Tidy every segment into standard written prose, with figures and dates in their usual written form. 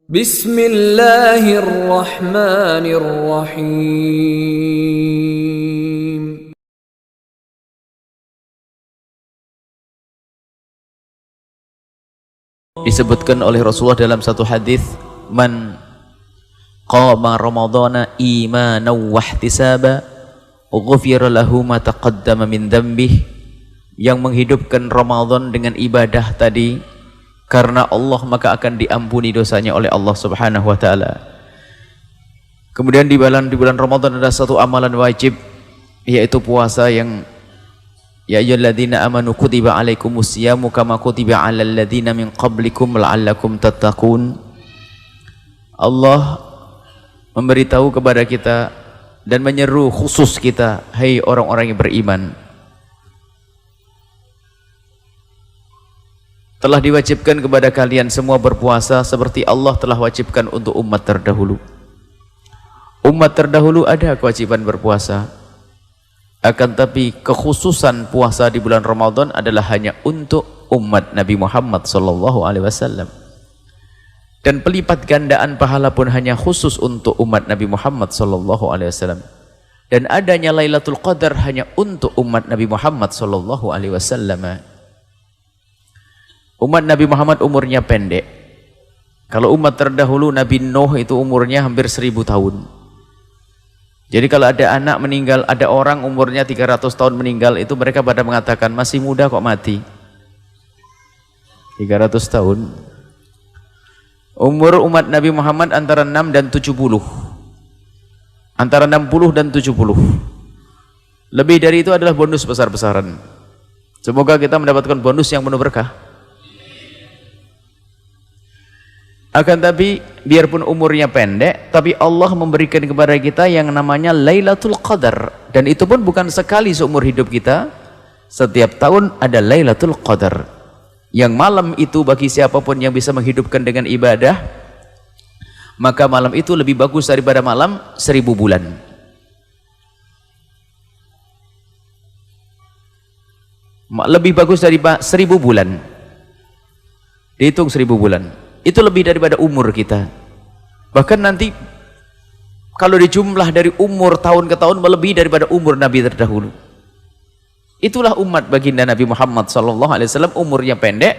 Bismillahirrahmanirrahim. Disebutkan oleh Rasulullah dalam satu hadis, man qama ramadhana imanan wa ihtisaba ghufira lahu ma taqaddama min dhanbihi. Yang menghidupkan Ramadan dengan ibadah tadi karena Allah, maka akan diampuni dosanya oleh Allah Subhanahu wa taala. Kemudian di bulan Ramadan ada satu amalan wajib, yaitu puasa yang ya ayyuhalladzina amanu kutiba alaikumusyamu kama kutiba alal ladzina min qablikum la'allakum tattaqun. Allah memberitahu kepada kita dan menyeru khusus kita, hai orang-orang yang beriman, telah diwajibkan kepada kalian semua berpuasa seperti Allah telah wajibkan untuk umat terdahulu. Umat terdahulu ada kewajiban berpuasa, akan tapi kekhususan puasa di bulan Ramadan adalah hanya untuk umat Nabi Muhammad SAW. Dan pelipat gandaan pahala pun hanya khusus untuk umat Nabi Muhammad SAW. Dan adanya Lailatul Qadar hanya untuk umat Nabi Muhammad SAW. Umat Nabi Muhammad umurnya pendek. Kalau umat terdahulu Nabi Nuh itu umurnya hampir 1000 tahun. Jadi kalau ada anak meninggal, ada orang umurnya 300 tahun meninggal, itu mereka pada mengatakan masih muda kok mati. 300 tahun. Umur umat Nabi Muhammad antara 6 dan 70. Antara 60 dan 70. Lebih dari itu adalah bonus besar-besaran. Semoga kita mendapatkan bonus yang penuh berkah. Akan tapi biarpun umurnya pendek, tapi Allah memberikan kepada kita yang namanya Lailatul Qadar, dan itu pun bukan sekali seumur hidup kita. Setiap tahun ada Lailatul Qadar, yang malam itu bagi siapapun yang bisa menghidupkan dengan ibadah, maka malam itu lebih bagus daripada malam 1000 bulan. Lebih bagus daripada 1000 bulan. Dihitung 1000 bulan. Itu lebih daripada umur kita. Bahkan nanti kalau dijumlah dari umur tahun ke tahun melebihi daripada umur Nabi terdahulu. Itulah umat baginda Nabi Muhammad SAW. Umurnya pendek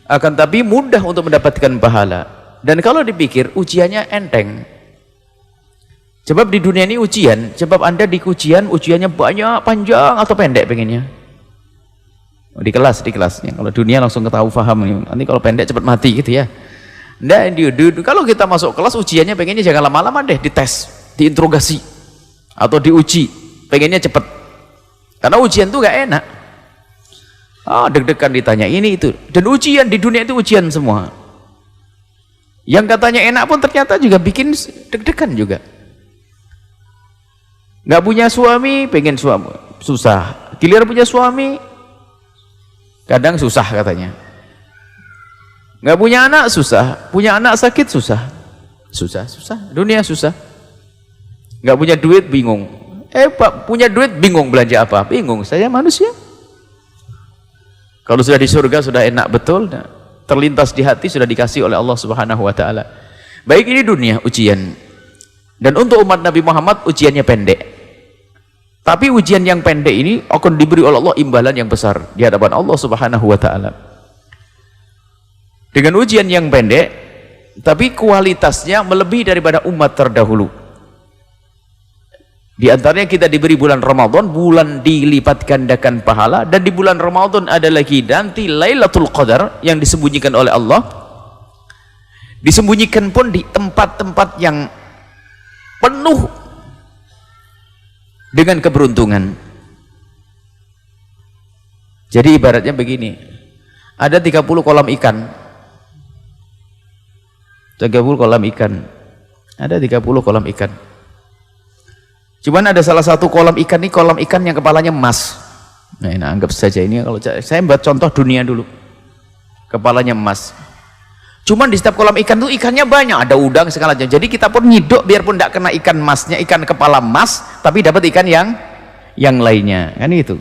akan tapi mudah untuk mendapatkan pahala. Dan kalau dipikir ujiannya enteng. Sebab di dunia ini ujian, sebab Anda di ujian, ujiannya banyak, panjang atau pendek pengennya? Di kelasnya. Kalau dunia langsung ketahui paham. Nanti kalau pendek cepat mati gitu ya. Nah, kalau kita masuk kelas ujiannya pengennya jangan lama-lama deh, dites, diinterogasi atau diuji. Pengennya cepat. Karena ujian tuh gak enak. Deg-degan ditanya ini itu. Dan ujian di dunia itu ujian semua. Yang katanya enak pun ternyata juga bikin deg-degan juga. Gak punya suami, pengen suami, susah. Giliran punya suami, kadang susah katanya. Nggak punya anak susah, punya anak sakit susah. Susah. Dunia susah. Nggak punya duit bingung. Pak punya duit bingung belanja apa? Bingung, saya manusia. Kalau sudah di surga sudah enak betul. Nah, terlintas di hati sudah dikasih oleh Allah Subhanahu wa taala. Baik, ini dunia ujian. Dan untuk umat Nabi Muhammad ujiannya pendek. Tapi ujian yang pendek ini akan diberi oleh Allah imbalan yang besar di hadapan Allah Subhanahu wa taala. Dengan ujian yang pendek, tapi kualitasnya melebihi daripada umat terdahulu. Di antaranya kita diberi bulan Ramadan, bulan dilipat gandakan pahala, dan di bulan Ramadan ada lagi nanti Lailatul Qadar yang disembunyikan oleh Allah. Disembunyikan pun di tempat-tempat yang penuh dengan keberuntungan. Jadi ibaratnya begini, ada 30 kolam ikan. 30 kolam ikan. Ada 30 kolam ikan. Cuman ada salah satu kolam ikan ini, kolam ikan yang kepalanya emas. Nah, anggap saja ini, kalau saya buat contoh dunia dulu. Kepalanya emas. Cuman di setiap kolam ikan itu ikannya banyak, ada udang segala macam. Jadi kita pun nyiduk biarpun tidak kena ikan emasnya, ikan kepala emas, tapi dapat ikan yang lainnya, kan itu.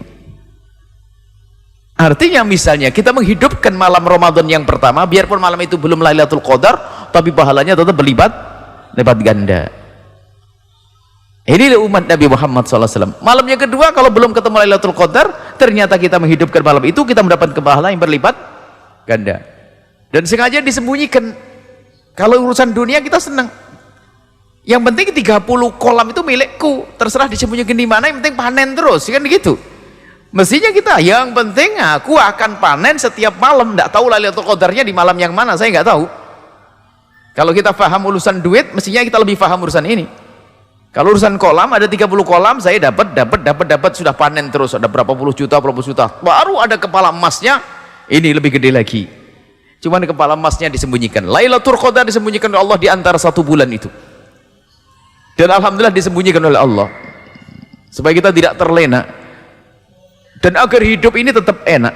Artinya misalnya kita menghidupkan malam Ramadan yang pertama, biarpun malam itu belum Lailatul Qadar, tapi pahalanya tetap berlipat ganda. Ini umat Nabi Muhammad SAW. Malam yang kedua, kalau belum ketemu Lailatul Qadar, ternyata kita menghidupkan malam itu, kita mendapat pahala yang berlipat ganda. Dan sengaja disembunyikan. Kalau urusan dunia kita senang. Yang penting 30 kolam itu milikku, terserah disembunyikan di mana, yang penting panen terus, kan gitu. Mestinya kita, yang penting aku akan panen setiap malam. Tidak tahu Lailatul Qadarnya di malam yang mana, saya nggak tahu. Kalau kita paham urusan duit, mestinya kita lebih paham urusan ini. Kalau urusan kolam, ada 30 kolam, saya dapat, sudah panen terus, ada berapa puluh juta, baru ada kepala emasnya, ini lebih gede lagi. Cuman kepala emasnya disembunyikan. Lailatul Qadar disembunyikan oleh Allah di antara 1 bulan itu. Dan alhamdulillah disembunyikan oleh Allah supaya kita tidak terlena, dan agar hidup ini tetap enak.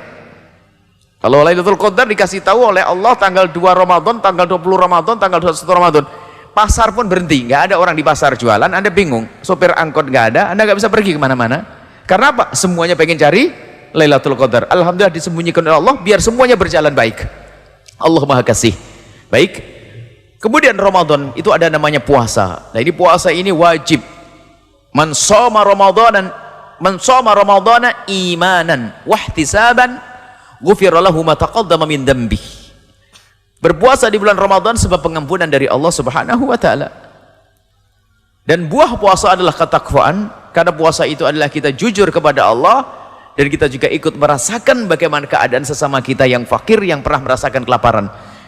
Kalau Lailatul Qadar dikasih tahu oleh Allah tanggal 2 Ramadan, tanggal 20 Ramadan, tanggal 21 Ramadan, pasar pun berhenti, nggak ada orang di pasar jualan, Anda bingung, sopir angkot nggak ada, Anda nggak bisa pergi kemana-mana. Karena apa? Semuanya pengen cari Lailatul Qadar. Alhamdulillah disembunyikan oleh Allah biar semuanya berjalan baik. Allah Maha Kasih. Baik. Kemudian Ramadan itu ada namanya puasa. Nah, ini puasa ini wajib. Man shoma Ramadana imanan wahtisaban ghufira lahu ma taqaddama min dhanbihi. Berpuasa di bulan Ramadan sebab pengampunan dari Allah Subhanahu wa taala. Dan buah puasa adalah ketakwaan, karena puasa itu adalah kita jujur kepada Allah, dan kita juga ikut merasakan bagaimana keadaan sesama kita yang fakir, yang pernah merasakan kelaparan.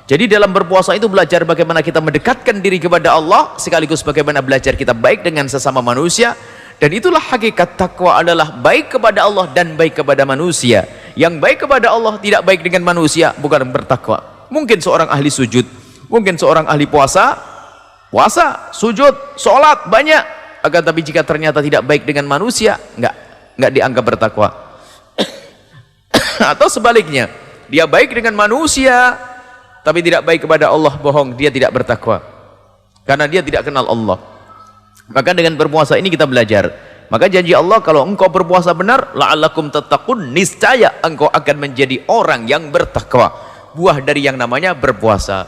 Jadi dalam berpuasa itu belajar bagaimana kita mendekatkan diri kepada Allah, sekaligus bagaimana belajar kita baik dengan sesama manusia. Dan itulah hakikat takwa, adalah baik kepada Allah dan baik kepada manusia. Yang baik kepada Allah tidak baik dengan manusia, bukan bertakwa. Mungkin seorang ahli sujud, mungkin seorang ahli puasa, sujud, sholat banyak, akan tapi jika ternyata tidak baik dengan manusia, nggak dianggap bertakwa. Atau sebaliknya, dia baik dengan manusia tapi tidak baik kepada Allah, bohong, dia tidak bertakwa karena dia tidak kenal Allah. Maka dengan berpuasa ini kita belajar. Maka janji Allah, kalau engkau berpuasa benar, la'allakum tattaqun, niscaya engkau akan menjadi orang yang bertakwa. Buah dari yang namanya berpuasa.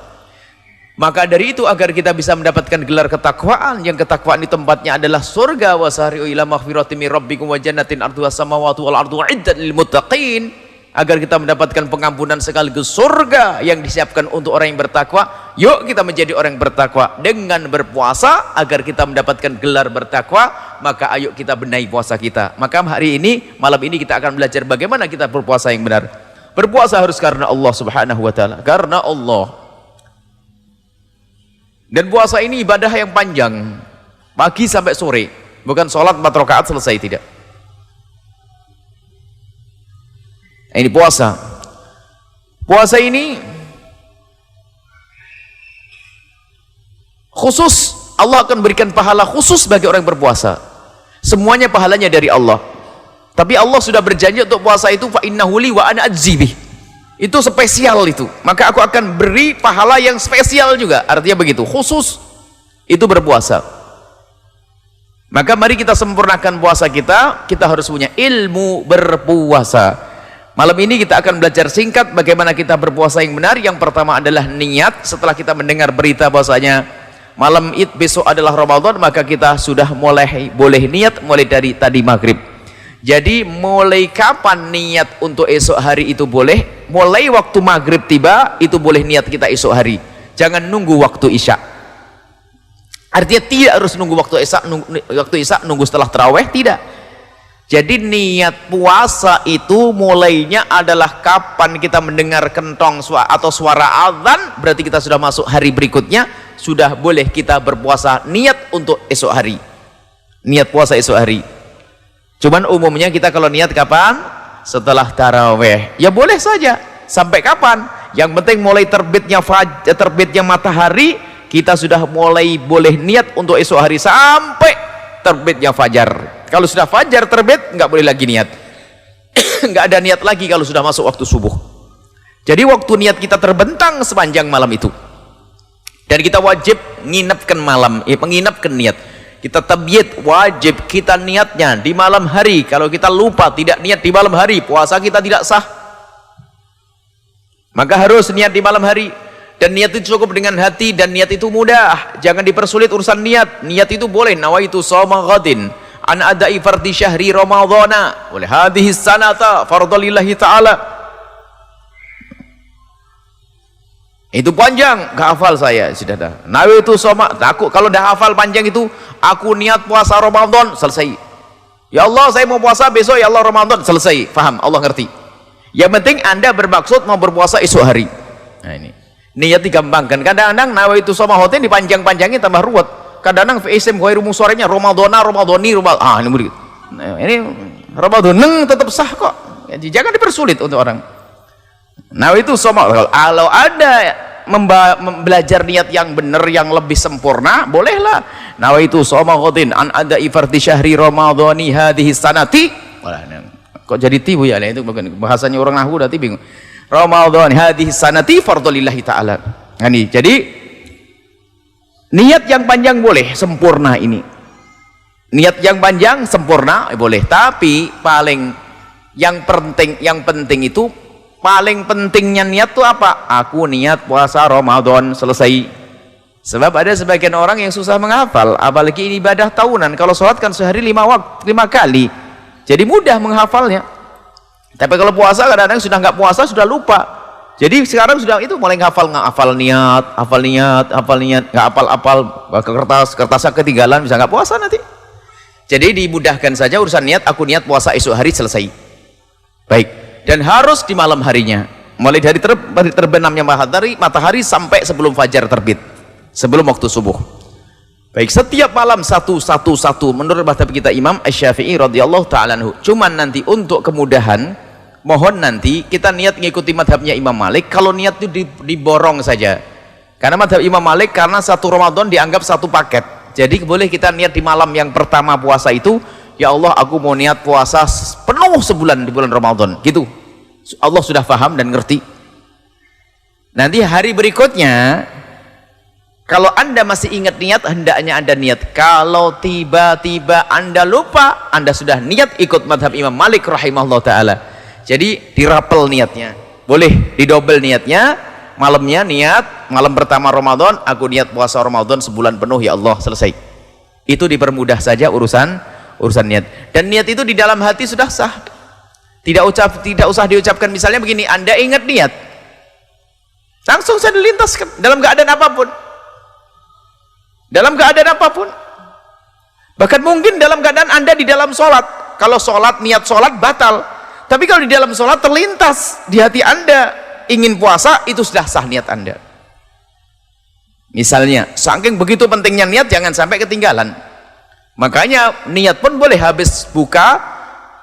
Maka dari itu, agar kita bisa mendapatkan gelar ketakwaan, yang ketakwaan di tempatnya adalah surga, wasari'u ila maghfirati min rabbikum wa jannatin arduha samawati wal ardu iddat lil muttaqin. Agar kita mendapatkan pengampunan sekaligus surga yang disiapkan untuk orang yang bertakwa, yuk kita menjadi orang yang bertakwa dengan berpuasa. Agar kita mendapatkan gelar bertakwa, maka ayo kita benahi puasa kita. Maka hari ini, malam ini kita akan belajar bagaimana kita berpuasa yang benar. Berpuasa harus karena Allah Subhanahu wa taala, karena Allah. Dan puasa ini ibadah yang panjang, pagi sampai sore, bukan sholat 4 rakaat selesai, tidak. Ini puasa. Puasa ini khusus, Allah akan berikan pahala khusus bagi orang yang berpuasa. Semuanya pahalanya dari Allah. Tapi Allah sudah berjanji untuk puasa itu, fa innahu li wa ana ajzi bih. Itu spesial itu. Maka aku akan beri pahala yang spesial juga. Artinya begitu, khusus itu berpuasa. Maka mari kita sempurnakan puasa kita. Kita harus punya ilmu berpuasa. Malam ini kita akan belajar singkat bagaimana kita berpuasa yang benar. Yang pertama adalah niat. Setelah kita mendengar berita bahwasanya malam Id besok adalah Ramadan, maka kita sudah mulai boleh niat mulai dari tadi maghrib. Jadi mulai kapan niat untuk esok hari itu boleh? Mulai waktu maghrib tiba, itu boleh niat kita esok hari. Jangan nunggu waktu isya. Artinya tidak harus nunggu waktu isya, nunggu setelah tarawih, tidak. Jadi niat puasa itu mulainya adalah kapan kita mendengar kentong atau suara azan, berarti kita sudah masuk hari berikutnya, sudah boleh kita berpuasa niat untuk esok hari. Niat puasa esok hari. Cuman umumnya kita kalau niat kapan? Setelah tarawih. Ya boleh saja. Sampai kapan? Yang penting mulai terbitnya matahari, kita sudah mulai boleh niat untuk esok hari sampai terbitnya fajar. Kalau sudah fajar terbit, nggak boleh lagi niat. Nggak ada niat lagi kalau sudah masuk waktu subuh. Jadi waktu niat kita terbentang sepanjang malam itu. Dan kita wajib menginapkan malam, menginapkan niat. Kita tabyid, wajib kita niatnya di malam hari. Kalau kita lupa tidak niat di malam hari, puasa kita tidak sah. Maka harus niat di malam hari. Dan niat itu cukup dengan hati, dan niat itu mudah. Jangan dipersulit urusan niat. Niat itu boleh. Nawaitu shauma ghadin an adai fardhi syahri ramadhana wa hadhihi sanata fardalillahi ta'ala. Itu panjang, gak hafal saya, sudah dah. Nawaitu shauma, aku kalau dah hafal panjang itu, aku niat puasa Ramadan, selesai. Ya Allah, saya mau puasa besok, ya Allah Ramadan, selesai. Faham, Allah ngerti. Yang penting Anda bermaksud mau berpuasa esok hari. Nah ini. Niat digampangkan. Kadang-kadang nawaitu shauma hoten dipanjang-panjangin tambah ruwet. Kadang-kadang isim ghairu musharrihnya Ramadhana, Ramadhani, ini murid. Nah, ini Ramadan tetap sah kok. Jadi jangan dipersulit untuk orang. Nawaitu shauma, kalau ada belajar niat yang benar, yang lebih sempurna, bolehlah. Nawaitu shauma ghadin an adai fardhi syahri ramadhani hadhihi sanati. Kok jadi tibu ya? Itu bahasanya orang nahwu udah bingung. Ramadhan hadhihi sanati fardlillahi ta'ala. Nah, ini jadi niat yang panjang boleh, sempurna ini. Niat yang panjang sempurna boleh, tapi yang penting itu paling pentingnya niat itu apa? Aku niat puasa Ramadan, selesai. Sebab ada sebagian orang yang susah menghafal, apalagi ini ibadah tahunan. Kalau sholat kan sehari 5 kali, jadi mudah menghafalnya. Tapi kalau puasa kadang-kadang sudah nggak puasa, sudah lupa. Jadi sekarang sudah itu mulai hafal niat, nggak hafal kertasnya ketinggalan, bisa nggak puasa nanti. Jadi dimudahkan saja urusan niat. Aku niat puasa esok hari, selesai. Baik. Dan harus di malam harinya, mulai dari terbenamnya matahari sampai sebelum fajar terbit, sebelum waktu subuh. Baik, setiap malam satu menurut mazhab kita Imam Asy-Syafi'i radhiyallahu ta'ala anhu. Cuman nanti untuk kemudahan, mohon nanti kita niat mengikuti mazhabnya Imam Malik. Kalau niat itu diborong saja, karena mazhab Imam Malik, karena satu Ramadan dianggap satu paket. Jadi boleh kita niat di malam yang pertama puasa itu, ya Allah aku mau niat puasa penuh sebulan di bulan Ramadan, gitu. Allah sudah paham dan ngerti. Nanti hari berikutnya, kalau Anda masih ingat niat, hendaknya Anda niat. Kalau tiba-tiba Anda lupa, Anda sudah niat ikut madhab Imam Malik rahimahullah ta'ala. Jadi dirapel niatnya, boleh didobel niatnya. Malamnya niat, malam pertama Ramadan, aku niat puasa Ramadan sebulan penuh, ya Allah, selesai. Itu dipermudah saja urusan niat. Dan niat itu di dalam hati sudah sah. Tidak usah diucapkan. Misalnya begini, Anda ingat niat, langsung saja dilintaskan dalam keadaan apapun. Dalam keadaan apapun, bahkan mungkin dalam keadaan Anda di dalam sholat. Kalau sholat, niat sholat batal, tapi kalau di dalam sholat terlintas di hati Anda ingin puasa, itu sudah sah niat Anda. Misalnya, saking begitu pentingnya niat, jangan sampai ketinggalan. Makanya niat pun boleh habis buka,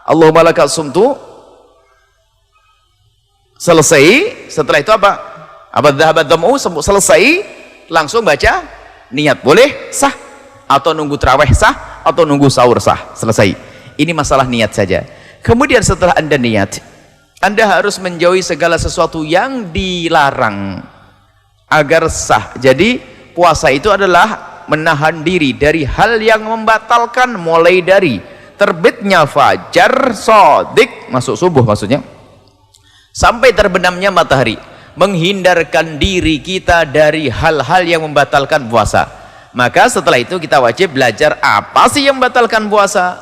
Allahumma lakal sumtu, selesai. Setelah itu apa? Selesai, langsung baca niat, boleh sah, atau nunggu tarawih sah, atau nunggu sahur sah, selesai. Ini masalah niat saja. Kemudian setelah Anda niat, Anda harus menjauhi segala sesuatu yang dilarang agar sah. Jadi puasa itu adalah menahan diri dari hal yang membatalkan, mulai dari terbitnya fajar shadiq, masuk subuh maksudnya, sampai terbenamnya matahari. Menghindarkan diri kita dari hal-hal yang membatalkan puasa. Maka setelah itu kita wajib belajar apa sih yang membatalkan puasa.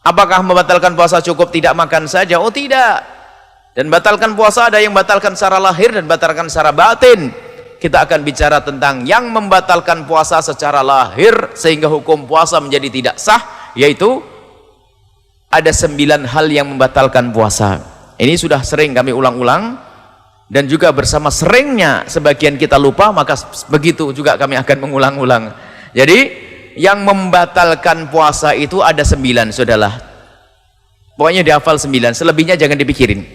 Apakah membatalkan puasa cukup tidak makan saja? Oh tidak. Dan batalkan puasa ada yang batalkan secara lahir dan batalkan secara batin. Kita akan bicara tentang yang membatalkan puasa secara lahir sehingga hukum puasa menjadi tidak sah, yaitu ada 9 hal yang membatalkan puasa. Ini sudah sering kami ulang-ulang, dan juga bersama seringnya sebagian kita lupa, maka begitu juga kami akan mengulang-ulang. Jadi yang membatalkan puasa itu ada 9, saudara. Pokoknya dihafal 9, selebihnya jangan dipikirin.